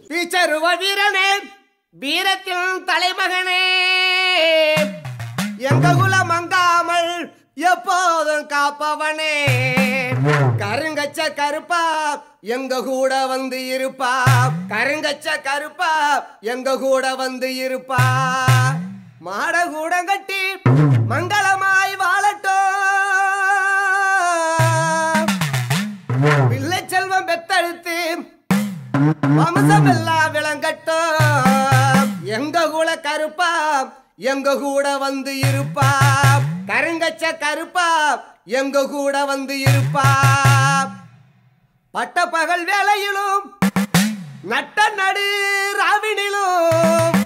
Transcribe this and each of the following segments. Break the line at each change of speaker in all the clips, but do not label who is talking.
வீச்சருவ வீரனே வீரத்தின் தலைமகனே எங்க குலம் மங்காமல் எப்போதும் காப்பவனே கருங்கச்ச கருப்பா எங்க கூட வந்து இருப்பா கருங்கச்ச கருப்பா எங்க கூட வந்து இருப்பா மாட கூட கட்டி மங்களமாய் வாழட்டும் பிள்ளை செல்வம் பெத்தெடுத்து வம்சமெல்லாம் விளங்கட்டும் எங்க கூட கருப்பா எங்க கூட வந்து இருப்பா கருங்கச்ச கருப்பா எங்க கூட வந்து இருப்பா பட்ட பகல் வேளையிலும் நட்ட நடு ராவினிலும்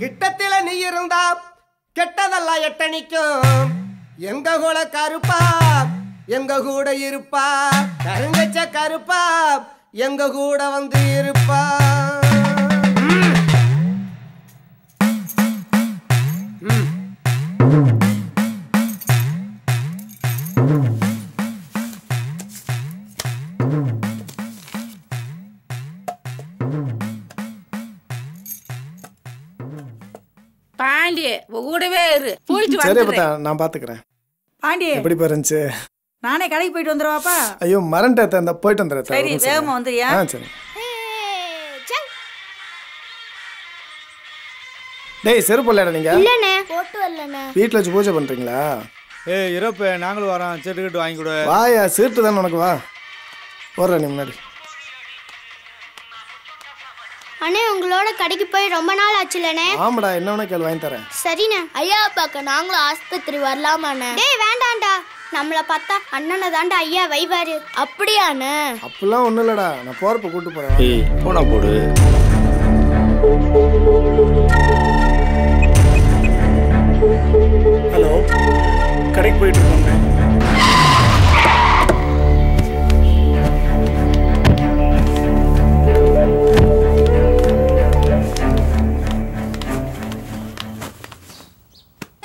கிட்டத்தில நீ இருந்தா கெட்டதெல்லாம் எட்டணிக்கும் எங்க கூட கருப்பா எங்க கூட இருப்பா கருங்கச்ச கருப்பா எங்க கூட வந்து இருப்பா
பாண்டி கூடவே இரு போயிட்டு
வந்துடுறேன். நான் பாத்துக்கிறேன்.
பாண்டி
எப்படி போயிருந்துச்சு?
நானே கடைக்கு போயிட்டு வந்துருவாப்பா.
ஐயோ மறந்துட்டேன். அந்த போயிட்டு வந்துடுறேன்.
சரி வேகமா வந்துறியா?
சரி. டேய் செருப்பு இல்லடா நீங்க?
இல்லண்ணே போட்டு வரலண்ணே.
வீட்ல வச்சு பூஜை பண்றீங்களா?
ஏய் இரப்பு நாங்களும் வரோம். சீட்டு வாங்கி கொடு.
வாயா சீட்டு தானே உனக்கு வா. போறா நீ முன்னாடி.
அண்ணே உங்களோட கடைக்கு போய் ரொம்ப நாள் ஆச்சுலண்ணே.
ஆமாடா என்ன வேணா கேள் வாங்கி தரேன்.
சரிண்ணே. ஐயா பார்க்க நாங்களும் ஆஸ்பத்திரி வரலாமாண்ணே? டேய் வேண்டாம்டா. நம்மள பார்த்தா அண்ணனை தாண்டா ஐயா வைவாரு. அப்படியாண்ணே?
அப்பெல்லாம் ஒண்ணும் இல்லடா. நான் போறப்ப கூட்டு போறேன்.
ஏய் போனா போடு.
ஹலோ கடைக்கு போயிட்டு இருக்கோம்.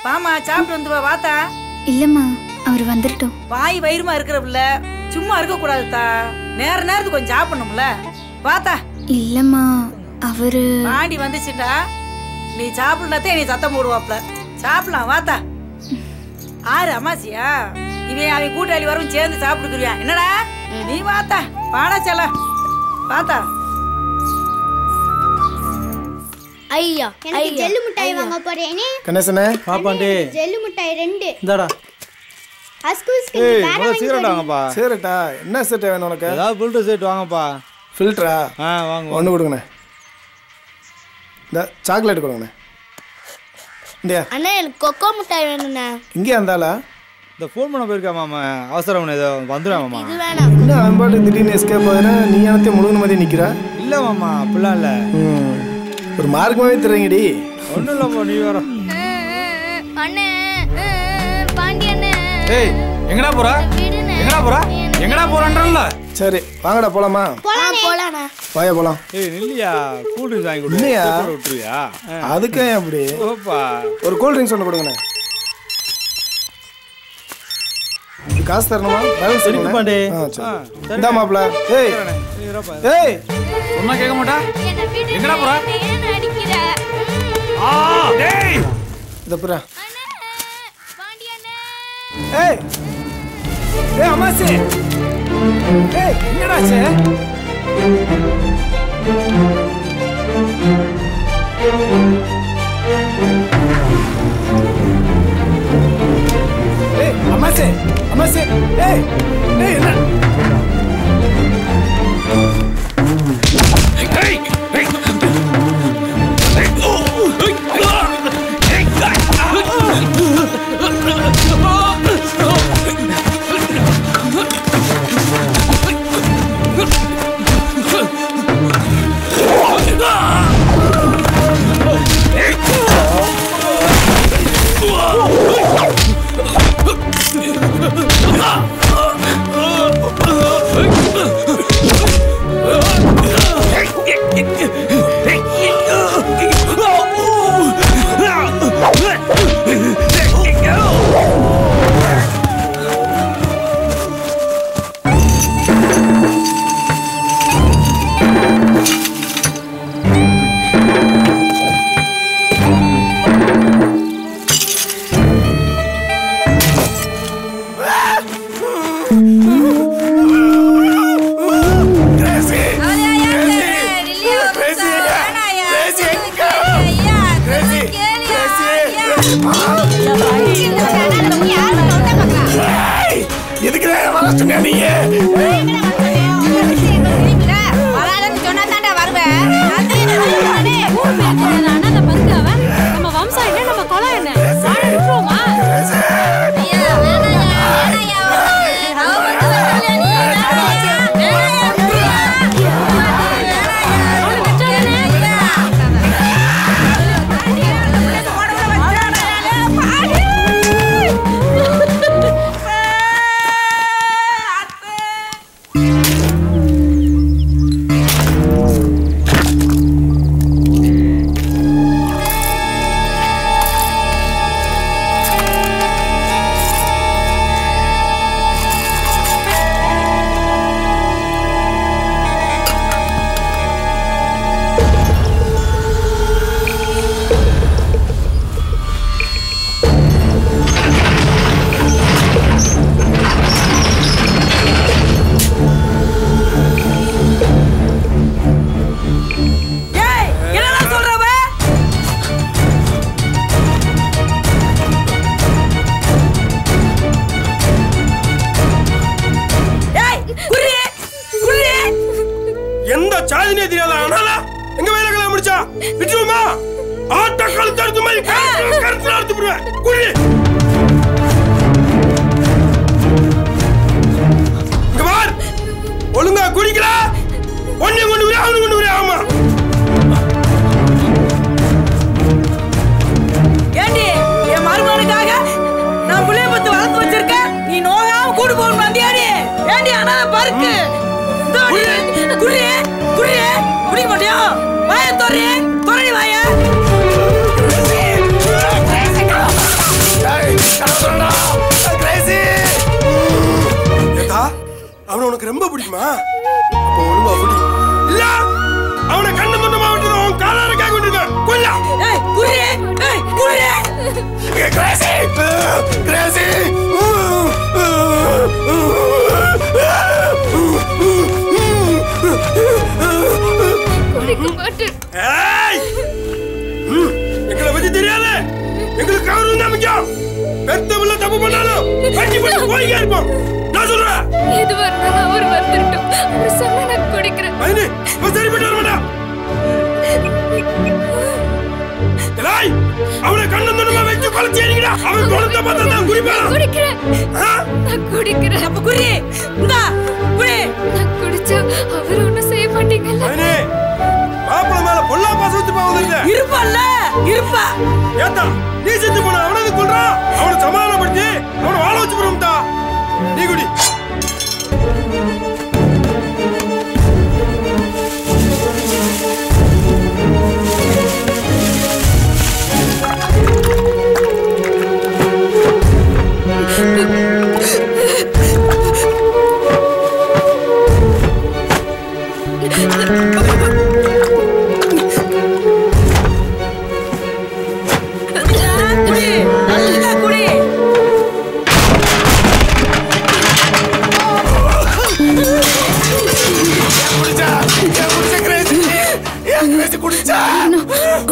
பாமா சாப்பிட்டு வந்துருவா வாத்தா.
இல்லம்மா அவர் வந்துட்டோம்.
வாய் வயிறுமா இருக்கிற பிள்ள சும்மா இருக்க கூடாதுதா. நேரத்துக்கு கொஞ்சம் சாப்பிடணும்ல. வாத்தா.
இல்லம்மா அவரு
பாண்டி வந்துச்சுடா. நீ சாப்பிடலாத்தே நீ சத்தம் போடுவாப்ல. சாப்பிடலாம் வாத்தா. ஆறு அம்மாசியா இவன் அவன் கூட்டாளி வரும் சேர்ந்து சாப்பிட்டுக்கிறியா? என்னடா நீ வாத்தா பாடா செல்ல வாத்தா.
ஐயா எனக்கு ஜெல்லு மிட்டாய் வாங்க போறேனே.
கணேசனே
பாப்பாண்டி
ஜெல்லு மிட்டாய் 2.
இந்தாடா.
அஸ்கூஸ்க்கு வேற
ஏய் சீரட் வாங்கப்பா.
சீரட்டா என்ன செட் வேணும் உனக்கு?
ஏதாவது ஃபில்டர் செட் வாங்கப்பா.
ஃபில்டரா?
வாங்க.
ஒன்று கொடுங்கண்ணே. இந்த சாக்லேட் கொடுங்கண்ணே. இந்தியா
அண்ணா எனக்கு கொக்கோ மிட்டாய் வேணும்ண்ணே.
இங்கே இருந்தாலா?
இந்த ஃபோன் பண்ண போயிருக்கா மாமா. அவசரம் ஏதோ வந்துடுறேன் மாமா.
இது வேணாம்.
என்ன அவன் பாட்டு திடீர்னு எஸ்கேப் ஆகுறேன். நீ எனக்கு முழுகின மாதிரி நிற்கிறா?
இல்லை மாமா அப்படிலாம் இல்லை.
ஒரு மார்க்கமாகவே தர்றீங்கடி.
ஒன்றும் இல்லைப்பா நீ வர.
அண்ணே பாண்டி அண்ணே.
ஏய் எங்கடா போற? எங்கடா போற? எங்கடா போறன்றல்ல?
சரி வாங்கடா போலாமா?
போலாண்ணே.
வாயா போலாம்.
ஏய் நில்லியா கூல் ட்ரிங்க்ஸ் வாங்கி கொடு.
இல்லையா?
விட்டுருவியா?
அதுக்கே அப்படி
ஓப்பா
ஒரு கூல் ட்ரிங்க்ஸ் ஒன்று கொடுங்கண்ணே. காசு தரணுமா? பேலன்ஸ்
பாண்டே.
இந்தா மாப்ள. ஏய் ஏய்
சொன்னா கேட்க மாட்டா? எங்கடா போற? டேய்
இத புறா. ஏய் ஏய் அம்மாசி. ஏய் என்னடாச்சு? ஏய் அம்மாசி அம்மாசி. ஏய் ஏய் என்ன?
ஏய் ஏய் எந்த சாதினே தெரியாத ஆனால எங்க வேலை கல்யாணம் முடிச்சா விட்டுருமா ஆட்ட கழுத்து எடுத்து மாதிரி கருத்து எடுத்து போடுவேன் குடி இங்க பார் ஒழுங்கா குடிக்கல ஒண்ணு கொண்டு விடு அவனு கொண்டு விடு ஆமா
ஏண்டி என் மருமகனுக்காக நான் புள்ளைய பத்து வளர்த்து வச்சிருக்கேன் நீ நோயாம கூடு போகணும் வந்தியாடி ஏண்டி அனாத பருக்கு குடி குடிக்க மாட்டியா வாய தோறி வாய
அவனை உனக்கு ரொம்ப பிடிக்குமா அப்ப ஒழுங்கா குடி இல்ல அவனை கண்ணு தொண்டு மாவட்டத்தில் அவன் காலார கேட்க கொண்டிருக்க கொல்லா கிரேசி கிரேசி எங்களை பத்தி தெரியாது எங்களுக்கு கவர்மெண்ட் தான் முக்கியம் பெத்தவங்கள தப்பு பண்ணாலும் கட்சி பண்ணி போய்க்கே இருப்போம் நான் சொல்றேன்
இது வரணும் அவர் வந்துட்டோம் அவர் சொன்னா நான் குடிக்கிறேன்
ஐனே சரி போட்டு வர மாட்டா டேய் அவனை கண்ணு தொடுமா வெச்சு கொலைச்சி எறிங்கடா அவன் கொலத்த பார்த்தா நான் குடிப்பேன்
குடிக்கிறேன் நான் குடிக்கிறேன்
அப்ப குடி இந்தா குடி
நான் குடிச்சா அவர் ஒண்ணும் செய்ய மாட்டீங்கல்ல
ஐனே மாப்பிள மேல பொல்லா பாசம் வச்சு போவதில்லை
இருப்பா
ஏத்தா நீ செத்து போன அவனை கொல்றா அவனை சமாதானப்படுத்தி அவனை வாழ வச்சு போறோம்டா நீ குடி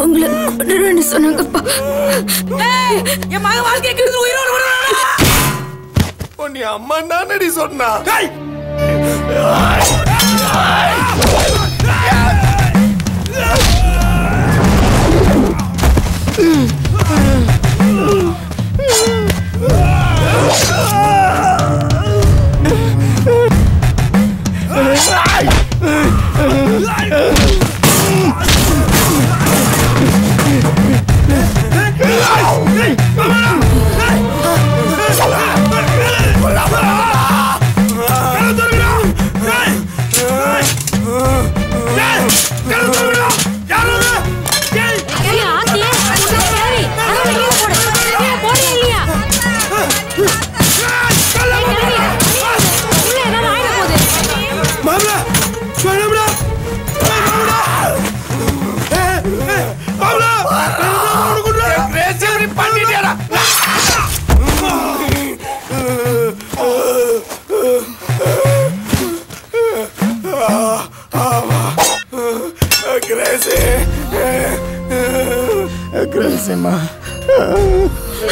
உங்களை கொண்டுன்னு சொன்னாங்கப்பா
என் மகன் வாழ்க்கை உயிரோடு
நீ அம்மா நானடி சொன்னா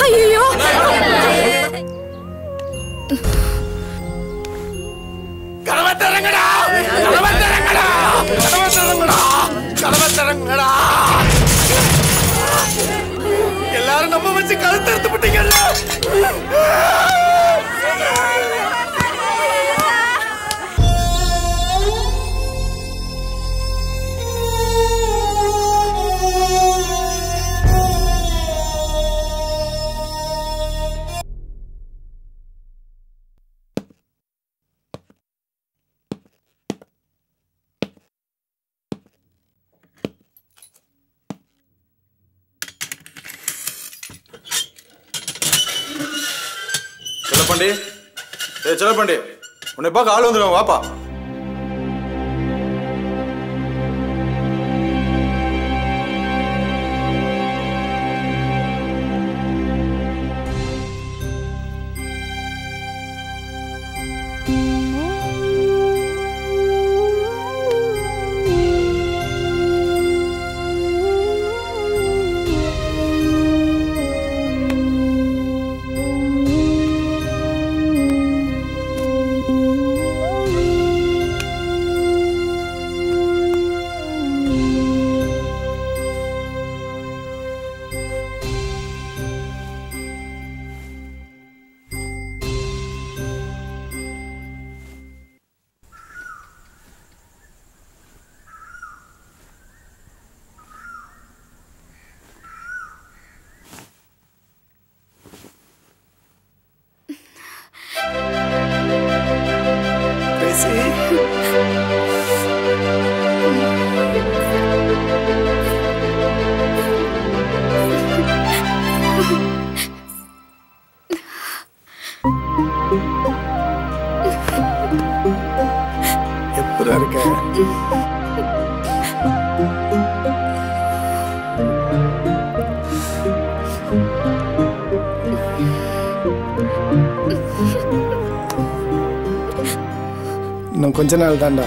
ஐயோ
எல்லாரும் நம்ம வச்சு கழுத்து எடுத்து விட்டீங்கல்ல
செல்லப்பாண்டி செல்லப்பாண்டி உன்னை பார்க்க ஆள் வந்துடுவாங்க வாப்பா
இருக்க? இன்னும் கொஞ்ச நாள் தாண்டா,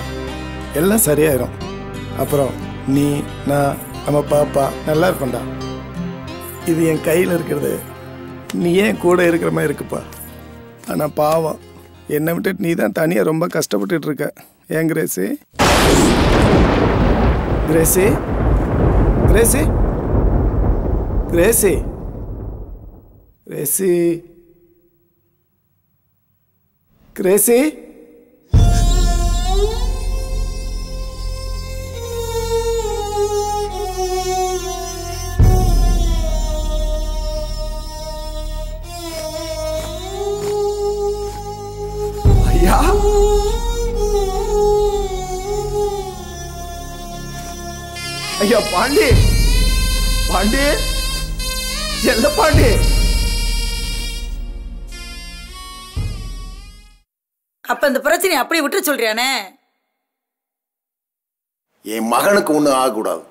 எல்லாம் சரியாயிரும். அப்புறம் நீ, நான், நம்ம பாப்பா நல்லா இருப்போம்டா. இது என் கையில் இருக்கிறது நீ ஏன் கூட இருக்கிற மாதிரி இருக்குப்பா. ஆனால் பாவம், என்னை விட்டுட்டு நீ தான் தனியாக ரொம்ப கஷ்டப்பட்டுட்டு இருக்க. ஏன் Crazy? Crazy? Crazy? Crazy? Crazy? Crazy? ஐயா, ஐயா பாண்டி, பாண்டி, எல்ல பாண்டி.
அப்ப இந்த பிரச்சனை அப்படியே விட்டு சொல்றியானே?
என் மகனுக்கு ஒண்ணும் ஆகக்கூடாது.